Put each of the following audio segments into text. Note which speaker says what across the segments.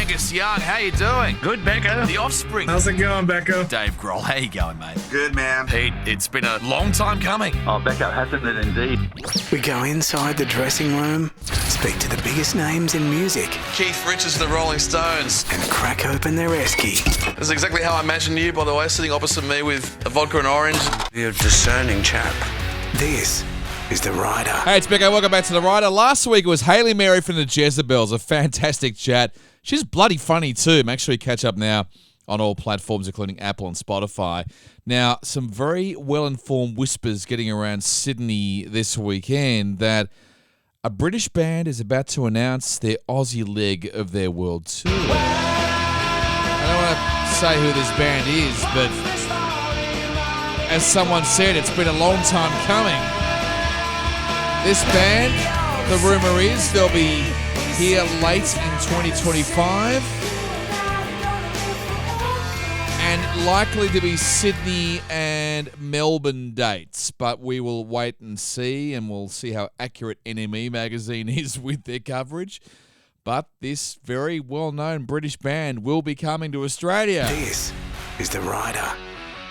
Speaker 1: Angus Young, how you doing?
Speaker 2: Good, Becko.
Speaker 1: The Offspring.
Speaker 3: How's it going, Becko?
Speaker 1: Dave Grohl, how you going, mate?
Speaker 4: Good, man.
Speaker 1: Pete, it's been a long time coming.
Speaker 2: Oh, Becko, hasn't it indeed?
Speaker 5: We go inside the dressing room, speak to the biggest names in music,
Speaker 6: Keith Richards of the Rolling Stones.
Speaker 5: and crack open their esky.
Speaker 6: This is exactly how I imagine you, by the way, sitting opposite me with a vodka and orange.
Speaker 5: You're a discerning chap. This is The Rider.
Speaker 7: Hey, it's Becko. Welcome back to The Rider. Last week it was Hayley Mary from the Jezebels. A fantastic chat. She's bloody funny too. Make sure you catch up now on all platforms, including Apple and Spotify. Now, some very well-informed whispers getting around Sydney this weekend that a British band is about to announce their Aussie leg of their world tour. I don't want to say who this band is, but as someone said, it's been a long time coming. This band, the rumour is, they'll be here late in 2025 and likely to be Sydney and Melbourne dates, but we will wait and see, and we'll see how accurate NME magazine is with their coverage. But this very well-known British band will be coming to Australia.
Speaker 5: This is The Rider.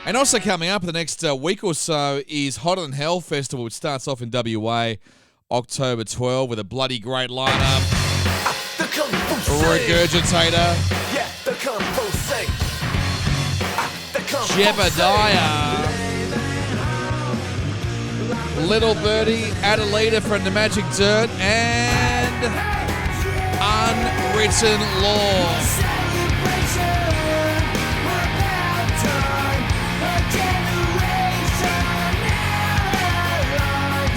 Speaker 7: And also coming up in the next week or so is Hotter Than Hell Festival, which starts off in WA October 12 with a bloody great lineup. Regurgitator. Jebediah. Little Birdie, Adelaida from the Magic Dirt, and Unwritten Law.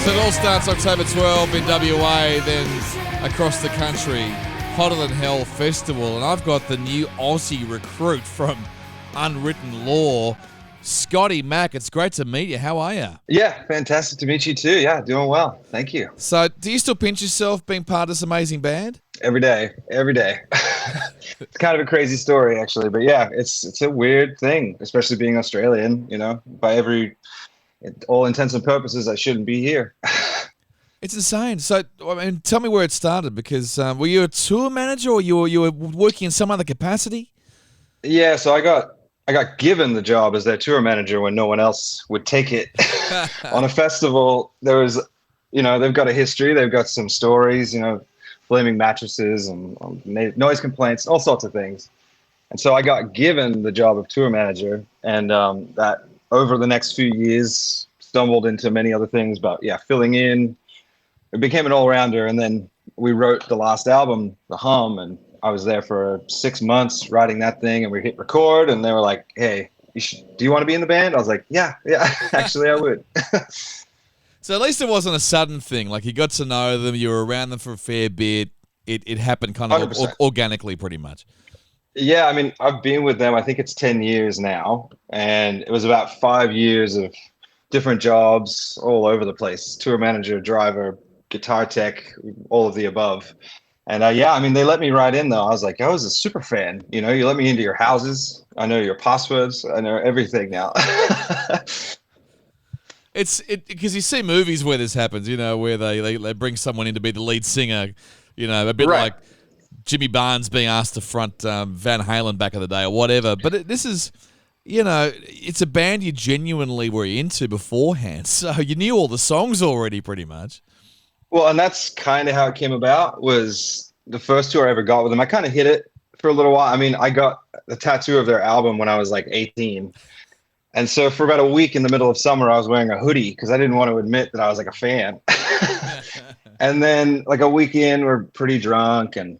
Speaker 7: So it all starts October 12 in WA, then across the country, Hotter Than Hell Festival. And I've got the new Aussie recruit from Unwritten Law, Scotty Mac. It's great to meet you. How are you?
Speaker 4: Yeah, fantastic to meet you too. Yeah, doing well. Thank you.
Speaker 7: So do you still pinch yourself being part of this amazing band?
Speaker 4: Every day. It's kind of a crazy story, actually. But yeah, it's a weird thing, especially being Australian, you know, by all intents and purposes, I shouldn't be here.
Speaker 7: It's insane. So, I mean, tell me where it started, because were you a tour manager or you were working in some other capacity?
Speaker 4: Yeah, so I got given the job as their tour manager when no one else would take it. On a festival, there was, you know, they've got a history, they've got some stories, you know, blaming mattresses and noise complaints, all sorts of things. And so I got given the job of tour manager, and that over the next few years stumbled into many other things, but yeah, filling in. It became an all-rounder, and then we wrote the last album, The Hum, and I was there for 6 months writing that thing, and we hit record, and they were like, hey, do you want to be in the band? I was like, yeah, actually I would.
Speaker 7: So at least it wasn't a sudden thing. Like, you got to know them, you were around them for a fair bit. It happened kind of organically pretty much.
Speaker 4: Yeah, I mean, I've been with them, I think it's 10 years now, and it was about 5 years of different jobs all over the place. Tour manager, driver, guitar tech, all of the above. And yeah, I mean, they let me right in though. I was like, I was a super fan. You know, you let me into your houses. I know your passwords. I know everything now.
Speaker 7: It's because you see movies where this happens, you know, where they bring someone in to be the lead singer, you know, a bit
Speaker 4: Right.
Speaker 7: like Jimmy Barnes being asked to front Van Halen back in the day or whatever. But this is, you know, it's a band you genuinely were into beforehand. So you knew all the songs already pretty much.
Speaker 4: Well, and that's kind of how it came about. Was the first tour I ever got with them. I kind of hit it for a little while. I mean, I got the tattoo of their album when I was like 18. And so for about a week in the middle of summer, I was wearing a hoodie because I didn't want to admit that I was like a fan. And then like a week in, we're pretty drunk, and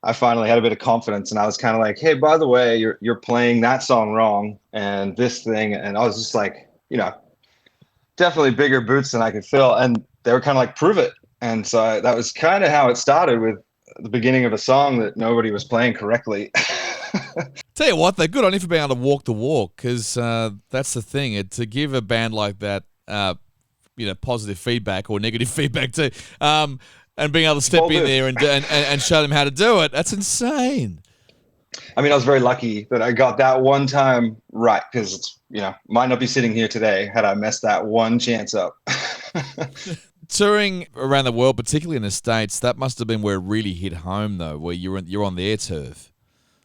Speaker 4: I finally had a bit of confidence, and I was kind of like, hey, by the way, you're playing that song wrong and this thing. And I was just like, you know, definitely bigger boots than I could fill. And they were kind of like, prove it. And so that was kind of how it started, with the beginning of a song that nobody was playing correctly.
Speaker 7: Tell you what, they're good on you for being able to walk the walk, because that's the thing. To give a band like that, you know, positive feedback or negative feedback too, and being able to step in there and show them how to do it, that's insane.
Speaker 4: I mean, I was very lucky that I got that one time right, because it's, you know, might not be sitting here today had I messed that one chance up.
Speaker 7: Touring around the world, particularly in the States, that must have been where it really hit home, though, where you're on their turf.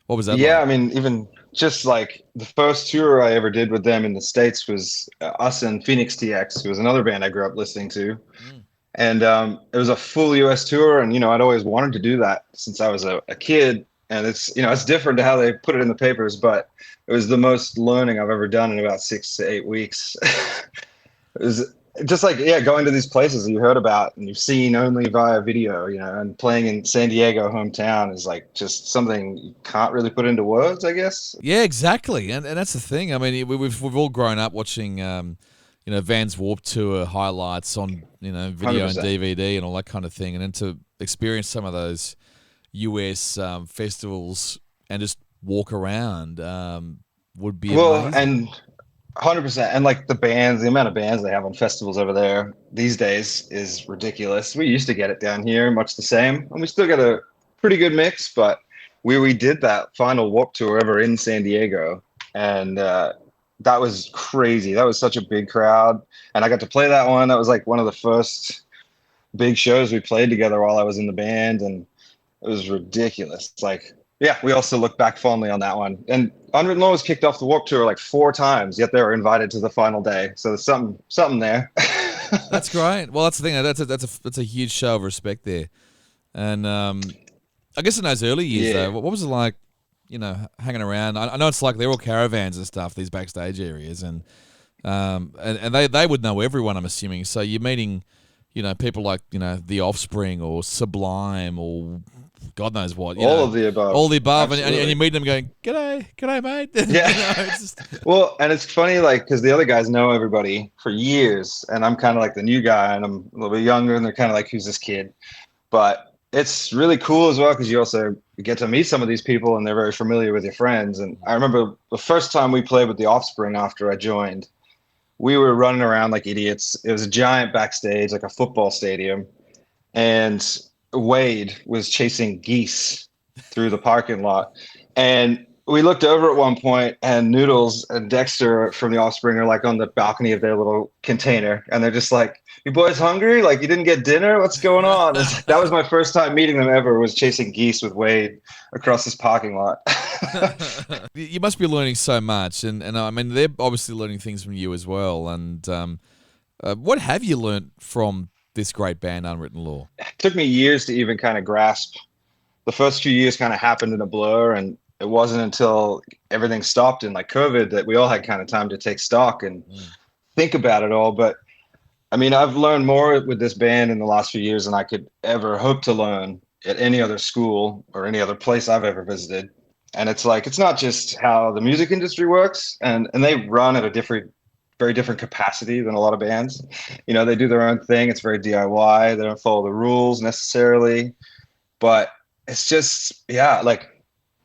Speaker 7: What was that
Speaker 4: Yeah,
Speaker 7: like?
Speaker 4: I mean, even just like the first tour I ever did with them in the States was us and Phoenix TX, who was another band I grew up listening to.
Speaker 7: Mm.
Speaker 4: And it was a full US tour. And, I'd always wanted to do that since I was a kid. And it's different to how they put it in the papers, but it was the most learning I've ever done in about 6 to 8 weeks. It was just like, yeah, going to these places that you heard about and you've seen only via video, and playing in San Diego, hometown, is like just something you can't really put into words, I guess.
Speaker 7: Yeah, exactly, and that's the thing. I mean, we've all grown up watching, Vans Warped Tour highlights on video and
Speaker 4: 100%.
Speaker 7: DVD and all that kind of thing, and then to experience some of those US festivals and just walk around would be
Speaker 4: Well,
Speaker 7: amazing.
Speaker 4: and 100%. And like the amount of bands they have on festivals over there these days is ridiculous. We used to get it down here, much the same. And we still get a pretty good mix, but we did that final Warp Tour ever in San Diego. And that was crazy. That was such a big crowd. And I got to play that one. That was like one of the first big shows we played together while I was in the band. And it was ridiculous. Like, yeah, we also look back fondly on that one. And Unwritten Law was kicked off the Warped Tour like 4 times, yet they were invited to the final day. So there's something there.
Speaker 7: That's great. Well, that's the thing. That's a huge show of respect there. And I guess in those early years,
Speaker 4: Yeah.
Speaker 7: though, what was it like? Hanging around. I know it's like they're all caravans and stuff. These backstage areas, and they would know everyone. I'm assuming. So you're meeting, people like The Offspring or Sublime or God knows what.
Speaker 4: All of the above.
Speaker 7: All the above, and
Speaker 4: Absolutely.
Speaker 7: you meet them going, "G'day, mate."
Speaker 4: Yeah.
Speaker 7: It's just,
Speaker 4: Well, and it's funny, like, because the other guys know everybody for years, and I'm kind of like the new guy, and I'm a little bit younger, and they're kind of like, who's this kid? But it's really cool as well because you also get to meet some of these people, and they're very familiar with your friends. And I remember the first time we played with The Offspring after I joined, we were running around like idiots. It was a giant backstage, like a football stadium, and Wade was chasing geese through the parking lot. And we looked over at one point, and Noodles and Dexter from The Offspring are like on the balcony of their little container, and they're just like, "You boys hungry? Like, you didn't get dinner? What's going on?" It's like, that was my first time meeting them ever, was chasing geese with Wade across this parking lot.
Speaker 7: you must be learning so much, and I mean they're obviously learning things from you as well. And what have you learned from this great band, Unwritten Law?
Speaker 4: It took me years to even kind of grasp. The first few years kind of happened in a blur, and it wasn't until everything stopped in like COVID that we all had kind of time to take stock and think about it all. But I mean, I've learned more with this band in the last few years than I could ever hope to learn at any other school or any other place I've ever visited. And it's like, it's not just how the music industry works, and they run at a very different capacity than a lot of bands. They do their own thing. It's very DIY. They don't follow the rules necessarily, but it's just, yeah, like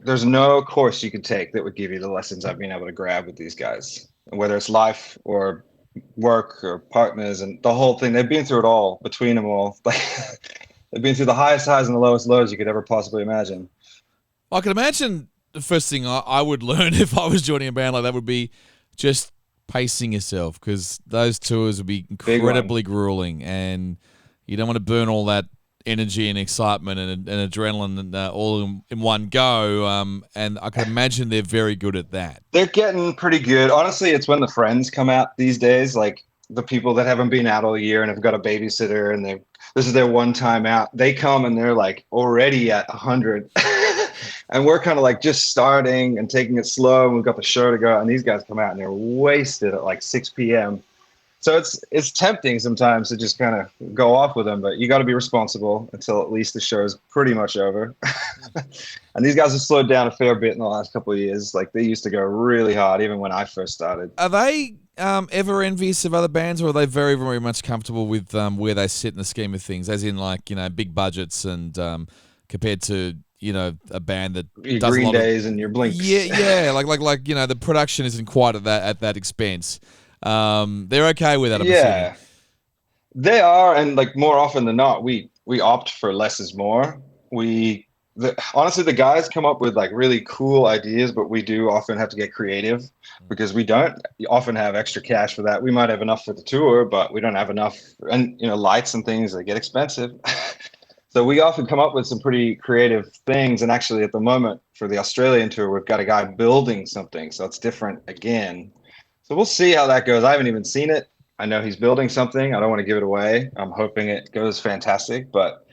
Speaker 4: there's no course you could take that would give you the lessons I've been able to grab with these guys, whether it's life or work or partners and the whole thing. They've been through it all between them all. Like they've been through the highest highs and the lowest lows you could ever possibly imagine.
Speaker 7: I can imagine the first thing I would learn if I was joining a band like that would be just pacing yourself, because those tours would be incredibly grueling, and you don't want to burn all that energy and excitement and adrenaline and all in one go. And I can imagine they're very good at that.
Speaker 4: They're getting pretty good. Honestly, it's when the friends come out these days, like the people that haven't been out all year and have got a babysitter and this is their one time out. They come and they're like already at 100. And we're kind of like just starting and taking it slow. And we've got the show to go. And these guys come out and they're wasted at like 6 p.m. So it's tempting sometimes to just kind of go off with them, but you got to be responsible until at least the show is pretty much over. And these guys have slowed down a fair bit in the last couple of years. Like they used to go really hard, even when I first started.
Speaker 7: Are they ever envious of other bands, or are they very, very much comfortable with where they sit in the scheme of things, as in like, big budgets and compared to, a band that
Speaker 4: Your
Speaker 7: does
Speaker 4: Green
Speaker 7: a lot of,
Speaker 4: Days and your Blinks.
Speaker 7: yeah, like the production isn't quite at that expense. They're okay with that, I'm assuming.
Speaker 4: They are, and like more often than not, we opt for less is more. Honestly, the guys come up with like really cool ideas, but we do often have to get creative because we don't often have extra cash for that. We might have enough for the tour, but we don't have enough, and lights and things, they get expensive. So we often come up with some pretty creative things. And actually, at the moment for the Australian tour, we've got a guy building something, so it's different again. So we'll see how that goes. I haven't even seen it. I know he's building something. I don't want to give it away. I'm hoping it goes fantastic, but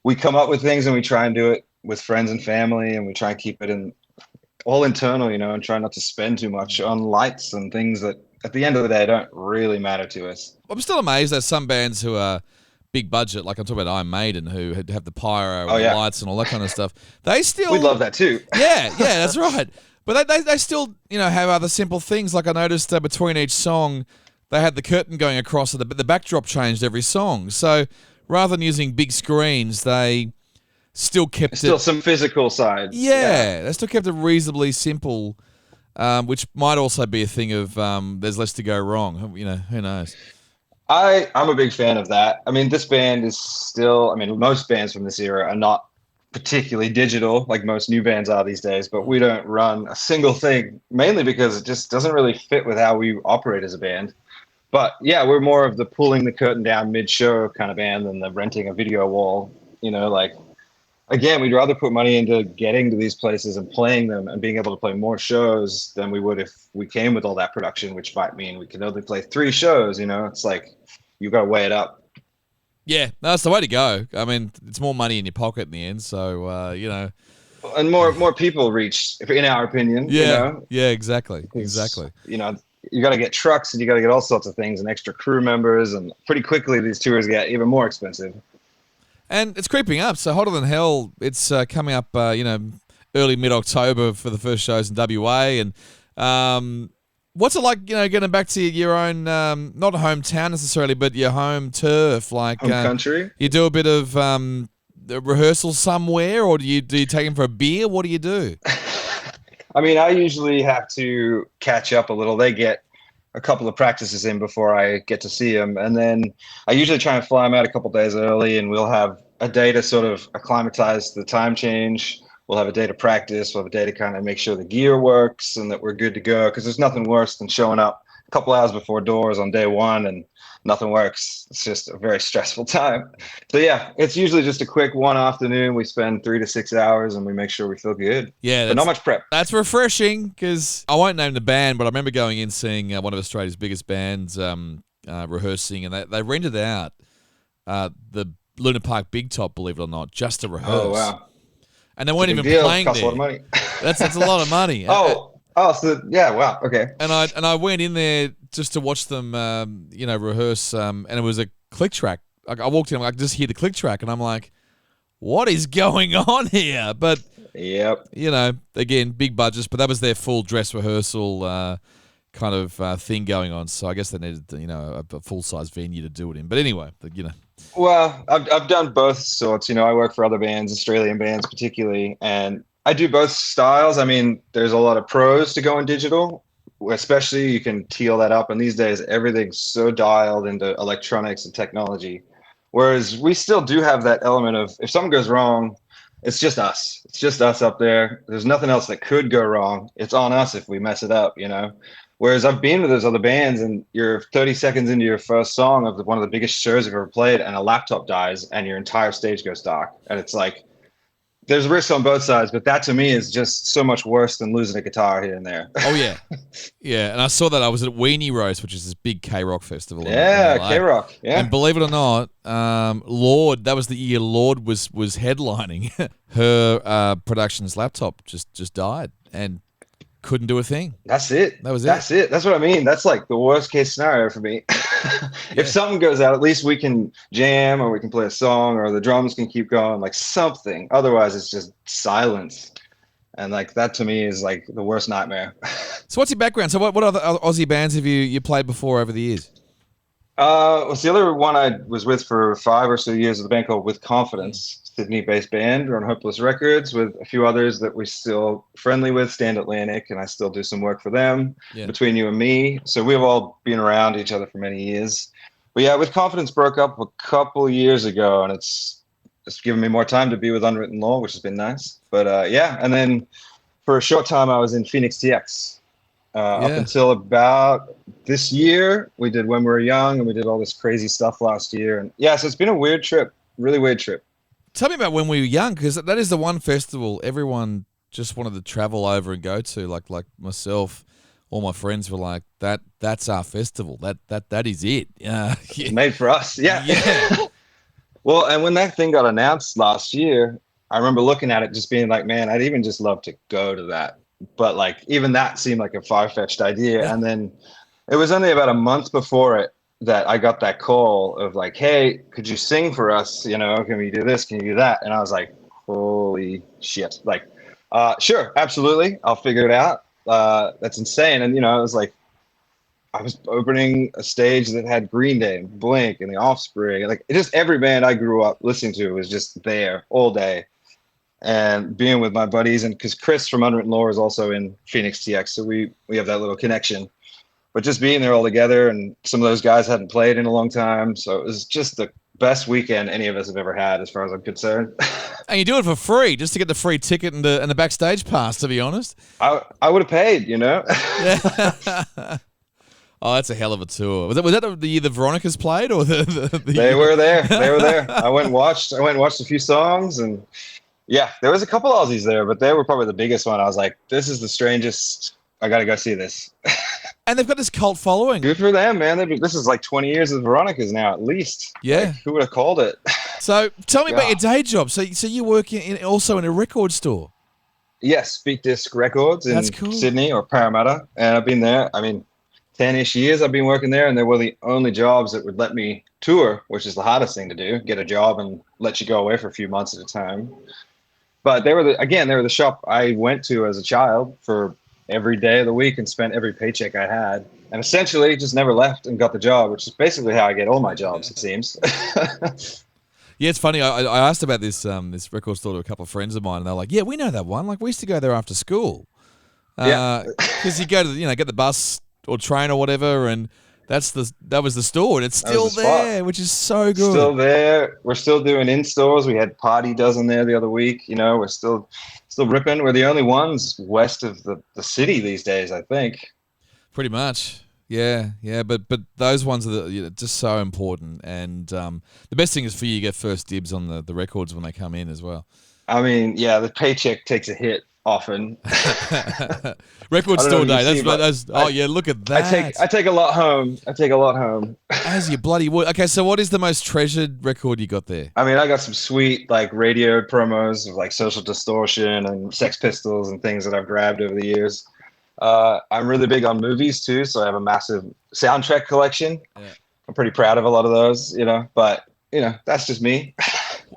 Speaker 4: we come up with things and we try and do it with friends and family, and we try and keep it in all internal, and try not to spend too much on lights and things that at the end of the day don't really matter to us.
Speaker 7: I'm still amazed that some bands who are big budget, like I'm talking about Iron Maiden, who have the pyro and the lights and all that kind of stuff, they still...
Speaker 4: We love that too.
Speaker 7: Yeah, that's right. But they still, have other simple things. Like I noticed between each song, they had the curtain going across, and the backdrop changed every song. So rather than using big screens, they still kept
Speaker 4: still some physical side.
Speaker 7: Yeah, they still kept it reasonably simple, which might also be a thing of there's less to go wrong. Who knows?
Speaker 4: I'm a big fan of that. I mean, this band is still, most bands from this era are not particularly digital like most new bands are these days, but we don't run a single thing, mainly because it just doesn't really fit with how we operate as a band. But yeah, we're more of the pulling the curtain down mid-show kind of band than the renting a video wall. Again, we'd rather put money into getting to these places and playing them and being able to play more shows than we would if we came with all that production, which might mean we can only play 3 shows. It's like you got to weigh it up.
Speaker 7: Yeah, that's the way to go. I mean, it's more money in your pocket in the end, so
Speaker 4: and more people reach, in our opinion.
Speaker 7: Yeah, exactly.
Speaker 4: You got to get trucks and you got to get all sorts of things and extra crew members, and pretty quickly these tours get even more expensive.
Speaker 7: And it's creeping up. So Hotter Than Hell, it's coming up, early mid-October for the first shows in WA. And what's it like, getting back to your own, not hometown necessarily, but your home turf, like
Speaker 4: home country?
Speaker 7: You do a bit of rehearsal somewhere, or do you take them for a beer? What do you do?
Speaker 4: I usually have to catch up a little. They get a couple of practices in before I get to see them. And then I usually try and fly them out a couple of days early, and we'll have a day to sort of acclimatize the time change. We'll have a day to practice. We'll have a day to kind of make sure the gear works and that we're good to go. Because there's nothing worse than showing up a couple hours before doors on day one and nothing works. It's just a very stressful time. So yeah, it's usually just a quick one afternoon. We spend 3 to 6 hours and we make sure we feel good.
Speaker 7: Yeah,
Speaker 4: but not much prep.
Speaker 7: That's refreshing, because I won't name the band, but I remember going in seeing one of Australia's biggest bands rehearsing, and they rented out the Luna Park Big Top, believe it or not, just to rehearse.
Speaker 4: Oh wow!
Speaker 7: And they weren't even playing there.
Speaker 4: Costs a lot of money.
Speaker 7: That's a lot of money.
Speaker 4: So yeah, wow, okay.
Speaker 7: And I went in there just to watch them, rehearse, and it was a click track. Like, I walked in, I could just hear the click track, and I'm like, what is going on here? But
Speaker 4: yep,
Speaker 7: again, big budgets, but that was their full dress rehearsal kind of thing going on. So I guess they needed, a full size venue to do it in. But anyway,
Speaker 4: Well, I've done both sorts. I work for other bands, Australian bands particularly, and I do both styles. There's a lot of pros to going digital, especially you can teal that up. And these days, everything's so dialed into electronics and technology. Whereas we still do have that element of, if something goes wrong, it's just us. It's just us up there. There's nothing else that could go wrong. It's on us if we mess it up, Whereas I've been with those other bands, and you're 30 seconds into your first song of one of the biggest shows you've ever played, and a laptop dies and your entire stage goes dark. And it's like, there's risks on both sides, but that to me is just so much worse than losing a guitar here and there.
Speaker 7: Oh, yeah. Yeah, and I saw that. I was at Weenie Roast, which is this big K-Rock festival.
Speaker 4: Yeah, K-Rock, yeah.
Speaker 7: And believe it or not, Lorde, that was the year Lorde was headlining. Her production's laptop just died and couldn't do a thing.
Speaker 4: That's it.
Speaker 7: That was it.
Speaker 4: That's it. That's what I mean. That's like the worst case scenario for me. If something goes out, at least we can jam, or we can play a song, or the drums can keep going, like something. Otherwise, it's just silence. And like that to me is like the worst nightmare.
Speaker 7: So what's your background? So what other Aussie bands have you played before over the years?
Speaker 4: It's the other one I was with for 5 or so years, is a band called With Confidence, Sydney-based band. We're on Hopeless Records with a few others that we're still friendly with, Stand Atlantic, and I still do some work for them between you and me. So we've all been around each other for many years. But yeah, With Confidence broke up a couple years ago, and it's given me more time to be with Unwritten Law, which has been nice. But and then for a short time I was in Phoenix TX. Up until about this year, we did When We Were Young, and we did all this crazy stuff last year. And so it's been a weird trip, really weird trip.
Speaker 7: Tell me about when we were young, because that is the one festival everyone just wanted to travel over and go to. Like myself, all my friends were like, that's our festival. That is it. Yeah.
Speaker 4: It's made for us. Yeah.
Speaker 7: Yeah.
Speaker 4: Well, and when that thing got announced last year, I remember looking at it just being like, man, I'd even just love to go to that. But like even that seemed like a far-fetched idea.
Speaker 7: Yeah.
Speaker 4: And then it was only about a month before it that I got that call of like, hey, could you sing for us? You know, can we do this? Can you do that? And I was like, holy shit. Like, sure, absolutely. I'll figure it out. That's insane. And, you know, it was like, I was opening a stage that had Green Day and Blink and The Offspring. Like just every band I grew up listening to was just there all day. And being with my buddies, and because Chris from Unwritten Law is also in Phoenix TX, so we have that little connection. But just being there all together, and some of those guys hadn't played in a long time, so it was just the best weekend any of us have ever had, as far as I'm concerned.
Speaker 7: And you do it for free, just to get the free ticket and the backstage pass, to be honest.
Speaker 4: I would have paid, you know.
Speaker 7: Yeah. Oh, that's a hell of a tour. Was that the year the Veronicas played, or the
Speaker 4: They were there. They were there. I went and watched a few songs, and yeah, there was a couple Aussies there, but they were probably the biggest one. I was like, this is the strangest. I got to go see this.
Speaker 7: And they've got this cult following.
Speaker 4: Good for them, man. This is like 20 years of Veronica's now, at least.
Speaker 7: Yeah.
Speaker 4: Like, who would have called it?
Speaker 7: So tell me about your day job. So you work also in a record store.
Speaker 4: Yes, Speak Disc Records in
Speaker 7: That's cool.
Speaker 4: Sydney or Parramatta. And I've been there, 10-ish years I've been working there, and they were the only jobs that would let me tour, which is the hardest thing to do, get a job and let you go away for a few months at a time. But they were the shop I went to as a child for every day of the week and spent every paycheck I had, and essentially just never left and got the job, which is basically how I get all my jobs, it seems.
Speaker 7: Yeah, it's funny. I asked about this this record store to a couple of friends of mine, and they're like, "Yeah, we know that one. Like, we used to go there after school, because you go to get the bus or train or whatever, and that was the store, and it's still there, which is so good.
Speaker 4: Still there. We're still doing in-stores. We had Party Dozen there the other week. You know, we're still ripping. We're the only ones west of the city these days, I think.
Speaker 7: Pretty much. Yeah. But those ones are just so important, and the best thing is for you to get first dibs on the records when they come in as well.
Speaker 4: The paycheck takes a hit often.
Speaker 7: Record store day. Look at that.
Speaker 4: I take a lot home.
Speaker 7: As you bloody would. Okay, so what is the most treasured record you got there?
Speaker 4: I got some sweet like radio promos of like Social Distortion and Sex Pistols and things that I've grabbed over the years. I'm really big on movies too, so I have a massive soundtrack collection. Yeah. I'm pretty proud of a lot of those, but that's just me.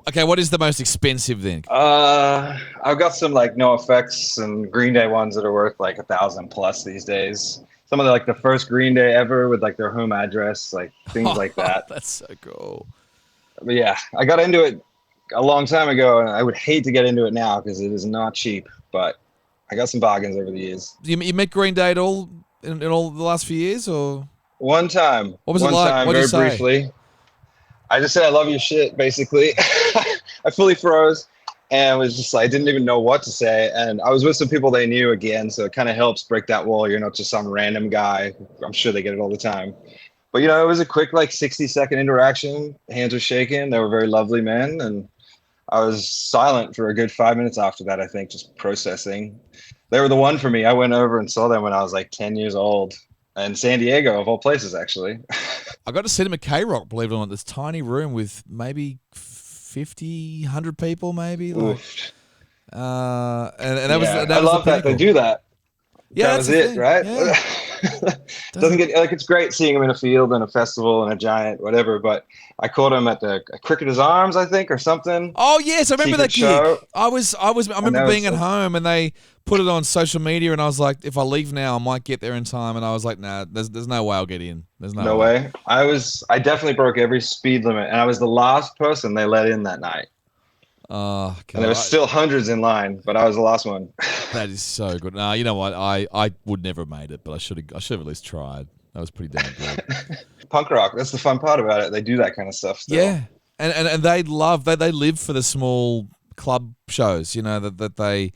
Speaker 7: Okay, what is the most expensive then?
Speaker 4: I've got some like No Effects and Green Day ones that are worth like $1,000+ these days. Some of the first Green Day ever with like their home address, like things like that.
Speaker 7: That's so cool.
Speaker 4: But yeah, I got into it a long time ago, and I would hate to get into it now because it is not cheap. But I got some bargains over the years.
Speaker 7: You met Green Day at all in all the last few years, or
Speaker 4: one time?
Speaker 7: What was it like? What did you say?
Speaker 4: Briefly. I just said I love your shit, basically. I fully froze and was just like, I didn't even know what to say. And I was with some people they knew again, so it kind of helps break that wall. You're not just some random guy. I'm sure they get it all the time. But, it was a quick 60-second interaction. Hands were shaking. They were very lovely men. And I was silent for a good 5 minutes after that, I think, just processing. They were the one for me. I went over and saw them when I was 10 years old. In San Diego, of all places, actually.
Speaker 7: I got to see them at K-Rock, believe it or not. This tiny room with maybe 50, 100 people, maybe. And that was.
Speaker 4: I love that they do that.
Speaker 7: Yeah,
Speaker 4: that was it,
Speaker 7: thing.
Speaker 4: right?
Speaker 7: Yeah.
Speaker 4: Doesn't get it's great seeing them in a field and a festival and a giant, whatever. But I caught him at the Cricketer's Arms, I think, or something.
Speaker 7: Oh yes, I remember that gig.
Speaker 4: Show.
Speaker 7: I remember being at home and they put it on social media, and I was like, if I leave now, I might get there in time. And I was like, nah, there's no way I'll get in. There's no way.
Speaker 4: I definitely broke every speed limit, and I was the last person they let in that night.
Speaker 7: Oh, God.
Speaker 4: And there was still hundreds in line, but I was the last one.
Speaker 7: That is so good. No, you know what? I would never have made it, but I should have at least tried. That was pretty damn good.
Speaker 4: Punk rock. That's the fun part about it. They do that kind of stuff still.
Speaker 7: Yeah. And they live for the small club shows, that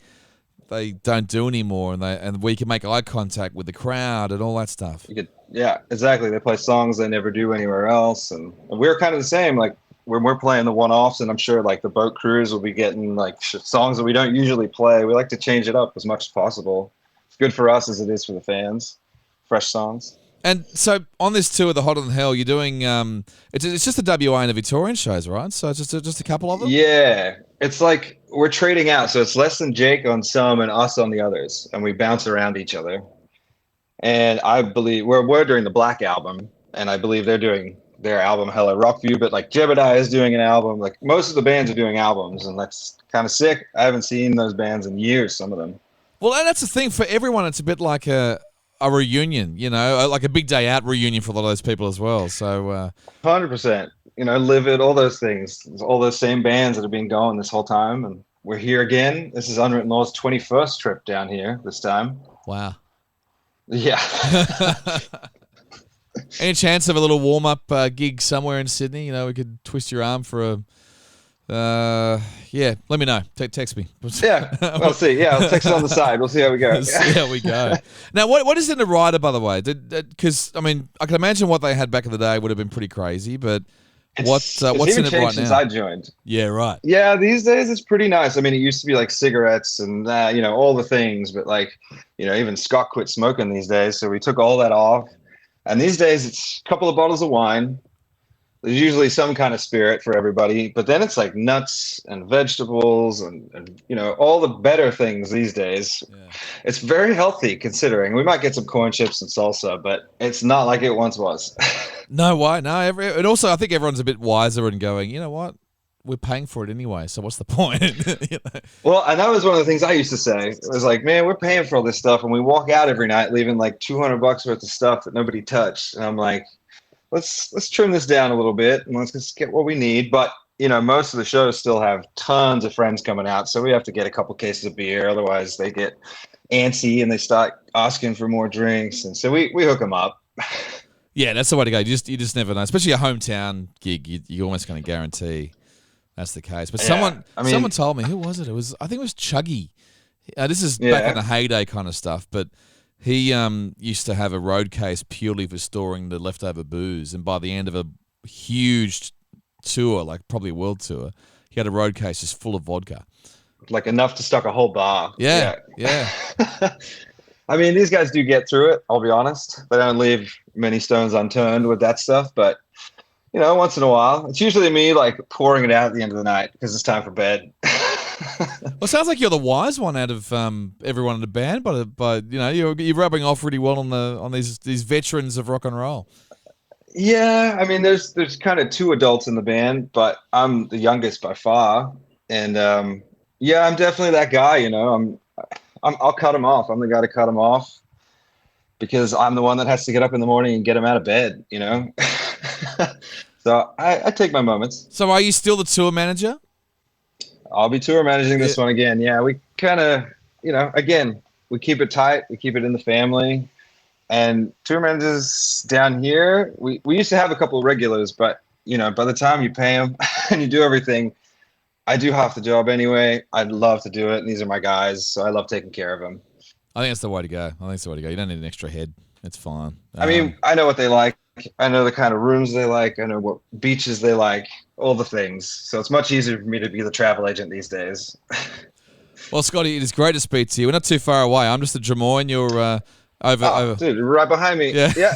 Speaker 7: they don't do anymore, and where you can make eye contact with the crowd and all that stuff.
Speaker 4: Yeah, exactly. They play songs they never do anywhere else, and we're kind of the same. Like when we're playing the one-offs, and I'm sure like the boat crews will be getting like songs that we don't usually play. We like to change it up as much as possible. It's good for us as it is for the fans. Fresh songs.
Speaker 7: And so on this tour, the Hotter Than Hell, you're doing it's just the WA and the Victorian shows, right? So it's just a couple of them.
Speaker 4: Yeah, it's like we're trading out. So it's less than Jake on some and us on the others, and we bounce around each other. And I believe we're doing the Black album, and I believe they're doing their album Hello Rockview. But like Jebediah is doing an album. Like most of the bands are doing albums, and that's kind of sick. I haven't seen those bands in years. Some of them.
Speaker 7: Well, and that's the thing for everyone. It's a bit like a reunion, you know, like a big day out reunion for a lot of those people as well. So
Speaker 4: 100%, you know, Live It, all those things, all those same bands that have been going this whole time, and we're here again. This is Unwritten Law's 21st trip down here this time.
Speaker 7: Wow.
Speaker 4: Yeah.
Speaker 7: Any chance of a little warm up gig somewhere in Sydney? You know, we could twist your arm for a. Yeah, let me know. Text me.
Speaker 4: Yeah, we'll see. Yeah, I'll text it on the side. We'll see how we go.
Speaker 7: See how we go. Now, what is in the rider, by the way? Because I mean, I can imagine what they had back in the day would have been pretty crazy. But what's in it right
Speaker 4: since
Speaker 7: now?
Speaker 4: I joined.
Speaker 7: Yeah, right.
Speaker 4: Yeah, these days it's pretty nice. I mean, it used to be like cigarettes and you know, all the things. But like, you know, even Scott quit smoking these days, so we took all that off. And these days it's a couple of bottles of wine. There's usually some kind of spirit for everybody, but then it's like nuts and vegetables and you know, all the better things these days. Yeah. It's very healthy considering. We might get some corn chips and salsa, but it's not like it once was.
Speaker 7: No, why? No, and also I think everyone's a bit wiser and going, you know what? We're paying for it anyway, so what's the point? You know? Well,
Speaker 4: and that was one of the things I used to say. It was like, man, we're paying for all this stuff, and we walk out every night leaving like $200 worth of stuff that nobody touched. And I'm like, let's trim this down a little bit and let's just get what we need. But you know, most of the shows still have tons of friends coming out, so we have to get a couple cases of beer. Otherwise, they get antsy and they start asking for more drinks, and so we hook them up.
Speaker 7: Yeah, that's the way to go. You just never know, especially a hometown gig. You're almost going to guarantee that's the case. But someone told me, who was it? I think it was Chuggy. This is back in the heyday kind of stuff, but. He used to have a road case purely for storing the leftover booze, and by the end of a huge tour, like probably a world tour, he had a road case just full of vodka.
Speaker 4: Like enough to stock a whole bar.
Speaker 7: Yeah.
Speaker 4: I mean, these guys do get through it, I'll be honest. They don't leave many stones unturned with that stuff, but, you know, once in a while. It's usually me, like, pouring it out at the end of the night because it's time for bed.
Speaker 7: Well, it sounds like you're the wise one out of everyone in the band, but you know, you're rubbing off really well on these veterans of rock and roll.
Speaker 4: Yeah, I mean, there's kind of two adults in the band, but I'm the youngest by far, and yeah, I'm definitely that guy. You know, I'll cut him off. I'm the guy to cut him off because I'm the one that has to get up in the morning and get him out of bed. You know, so I take my moments.
Speaker 7: So, are you still the tour manager?
Speaker 4: I'll be tour managing this one again. Yeah, we kind of, you know, again, we keep it tight. We keep it in the family. And tour managers down here, we used to have a couple of regulars, but, you know, by the time you pay them and you do everything, I do half the job anyway. I'd love to do it. And these are my guys, so I love taking care of them.
Speaker 7: I think that's the way to go. You don't need an extra head. It's fine.
Speaker 4: I mean, I know what they like. I know the kind of rooms they like. I know what beaches they like, all the things. So it's much easier for me to be the travel agent these days.
Speaker 7: Well, Scotty, it is great to speak to you. We're not too far away. I'm just at Drummoyne. You're over.
Speaker 4: Dude, right behind me. Yeah.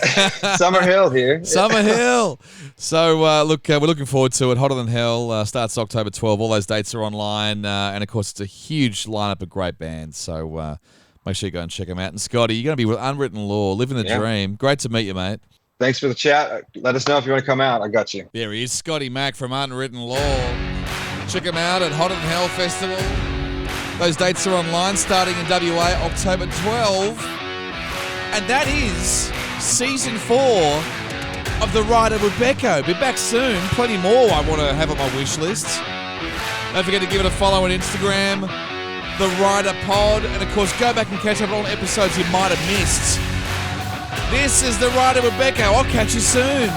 Speaker 4: Summer Hill here.
Speaker 7: Summer Hill. So, look, we're looking forward to it. Hotter Than Hell starts October 12. All those dates are online. And, of course, it's a huge lineup of great bands. So make sure you go and check them out. And, Scotty, you're going to be with Unwritten Law, living the dream. Great to meet you, mate.
Speaker 4: Thanks for the chat. Let us know if you want to come out. I got you.
Speaker 7: There he is, Scotty Mac from Unwritten Law. Check him out at Hotter Than Hell Festival. Those dates are online, starting in WA, October 12. And that is season 4 of The Rider with Becko. Be back soon. Plenty more I want to have on my wish list. Don't forget to give it a follow on Instagram, The Rider Pod. And, of course, go back and catch up on all episodes you might have missed. This is The Rider with Becko. I'll catch you soon.